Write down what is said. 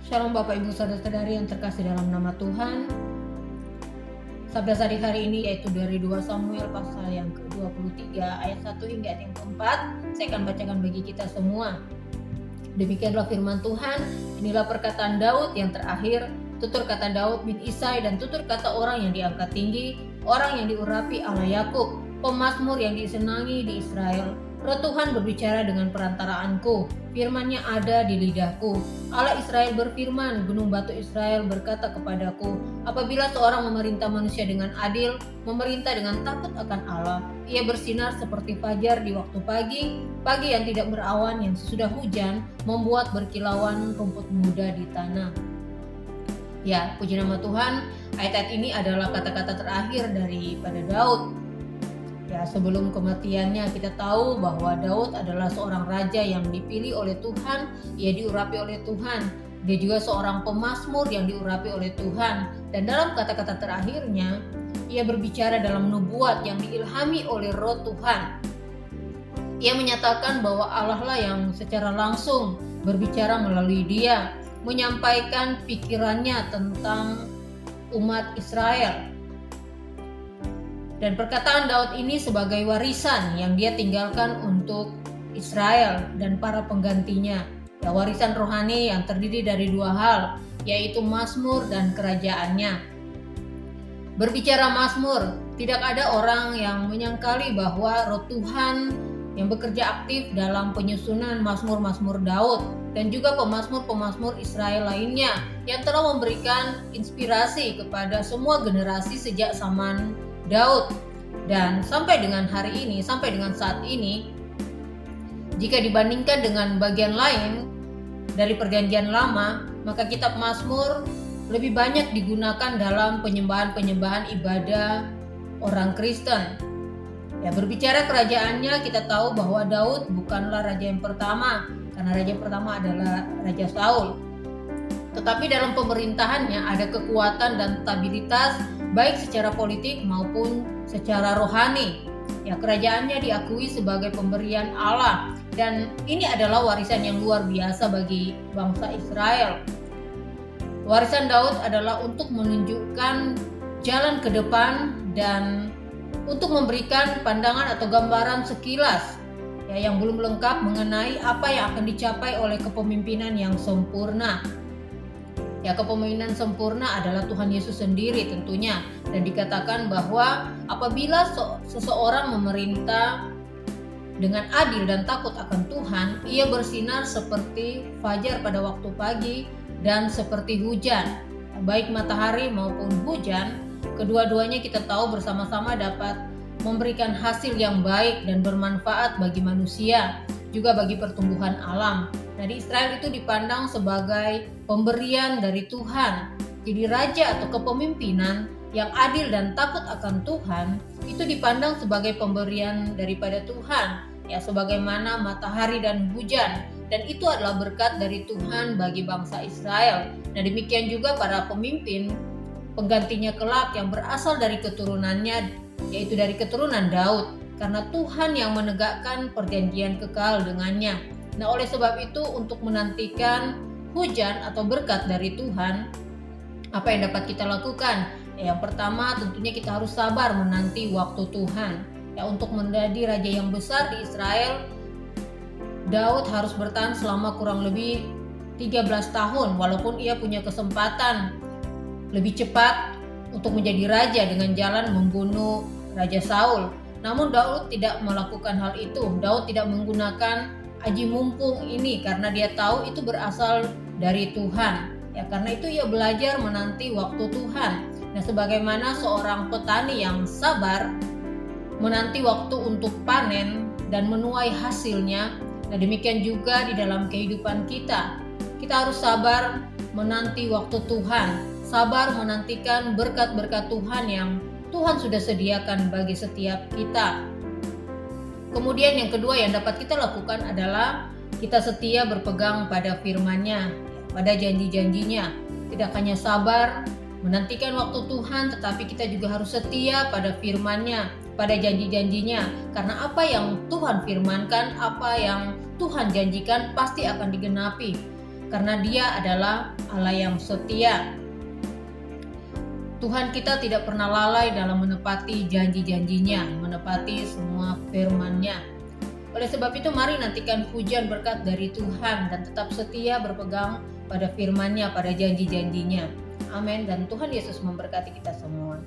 Shalom Bapak Ibu Saudara-saudari yang terkasih dalam nama Tuhan. Sabda sehari hari ini yaitu dari 2 Samuel pasal yang ke-23 ayat 1 hingga ayat yang ke-4. Saya akan bacakan bagi kita semua. Demikianlah firman Tuhan, inilah perkataan Daud yang terakhir, tutur kata Daud bin Isai dan tutur kata orang yang diangkat tinggi, orang yang diurapi Allah Yakub, pemazmur yang disenangi di Israel. Roh Tuhan berbicara dengan perantaraanku, firman-Nya ada di lidahku. Allah Israel berfirman, gunung batu Israel berkata kepadaku, apabila seorang memerintah manusia dengan adil, memerintah dengan takut akan Allah, ia bersinar seperti fajar di waktu pagi, pagi yang tidak berawan yang sesudah hujan, membuat berkilauan rumput muda di tanah. Ya, puji nama Tuhan, ayat-ayat ini adalah kata-kata terakhir daripada Daud. Ya, sebelum kematiannya kita tahu bahwa Daud adalah seorang raja yang dipilih oleh Tuhan, ia diurapi oleh Tuhan. Dia juga seorang pemazmur yang diurapi oleh Tuhan. Dan dalam kata-kata terakhirnya, ia berbicara dalam nubuat yang diilhami oleh Roh Tuhan. Ia menyatakan bahwa Allah lah yang secara langsung berbicara melalui dia, menyampaikan pikirannya tentang umat Israel. Dan perkataan Daud ini sebagai warisan yang dia tinggalkan untuk Israel dan para penggantinya. Ya, warisan rohani yang terdiri dari dua hal, yaitu mazmur dan kerajaannya. Berbicara mazmur, tidak ada orang yang menyangkali bahwa Roh Tuhan yang bekerja aktif dalam penyusunan mazmur-mazmur Daud dan juga pemazmur-pemazmur Israel lainnya yang telah memberikan inspirasi kepada semua generasi sejak zaman Daud. Dan sampai dengan hari ini, sampai dengan saat ini, jika dibandingkan dengan bagian lain dari perjanjian lama, maka kitab Mazmur lebih banyak digunakan dalam penyembahan-penyembahan ibadah orang Kristen. Ya, berbicara kerajaannya, kita tahu bahwa Daud bukanlah raja yang pertama, karena raja pertama adalah Raja Saul. Tetapi dalam pemerintahannya ada kekuatan dan stabilitas baik secara politik maupun secara rohani. Ya, kerajaannya diakui sebagai pemberian Allah dan ini adalah warisan yang luar biasa bagi bangsa Israel. Warisan Daud adalah untuk menunjukkan jalan ke depan dan untuk memberikan pandangan atau gambaran sekilas ya, yang belum lengkap mengenai apa yang akan dicapai oleh kepemimpinan yang sempurna. Ya, kepemimpinan sempurna adalah Tuhan Yesus sendiri tentunya. Dan dikatakan bahwa apabila seseorang memerintah dengan adil dan takut akan Tuhan, ia bersinar seperti fajar pada waktu pagi dan seperti hujan. Baik matahari maupun hujan, kedua-duanya kita tahu bersama-sama dapat memberikan hasil yang baik dan bermanfaat bagi manusia, juga bagi pertumbuhan alam. Nah, di Israel itu dipandang sebagai pemberian dari Tuhan. Jadi raja atau kepemimpinan yang adil dan takut akan Tuhan itu dipandang sebagai pemberian daripada Tuhan. Ya, sebagaimana matahari dan hujan. Dan itu adalah berkat dari Tuhan bagi bangsa Israel. Nah, demikian juga para pemimpin penggantinya kelak yang berasal dari keturunannya, yaitu dari keturunan Daud. Karena Tuhan yang menegakkan perjanjian kekal dengannya. Nah, oleh sebab itu untuk menantikan hujan atau berkat dari Tuhan, apa yang dapat kita lakukan? Ya, yang pertama tentunya kita harus sabar menanti waktu Tuhan. Ya, untuk menjadi raja yang besar di Israel, Daud harus bertahan selama kurang lebih 13 tahun walaupun ia punya kesempatan lebih cepat untuk menjadi raja dengan jalan membunuh Raja Saul. Namun Daud tidak melakukan hal itu. Daud tidak menggunakan aji mumpung ini karena dia tahu itu berasal dari Tuhan. Ya, karena itu ia belajar menanti waktu Tuhan. Nah, sebagaimana seorang petani yang sabar menanti waktu untuk panen dan menuai hasilnya, nah demikian juga di dalam kehidupan kita. Kita harus sabar menanti waktu Tuhan, sabar menantikan berkat-berkat Tuhan yang Tuhan sudah sediakan bagi setiap kita. Kemudian yang kedua yang dapat kita lakukan adalah kita setia berpegang pada firman-Nya, pada janji-janjinya. Tidak hanya sabar menantikan waktu Tuhan, tetapi kita juga harus setia pada firman-Nya, pada janji-janjinya. Karena apa yang Tuhan firmankan, apa yang Tuhan janjikan pasti akan digenapi. karena Dia adalah Allah yang setia. Tuhan kita tidak pernah lalai dalam menepati janji-janjinya, menepati semua firman-Nya. Oleh sebab itu mari nantikan hujan berkat dari Tuhan dan tetap setia berpegang pada firman-Nya, pada janji-janjinya. Amin, dan Tuhan Yesus memberkati kita semua.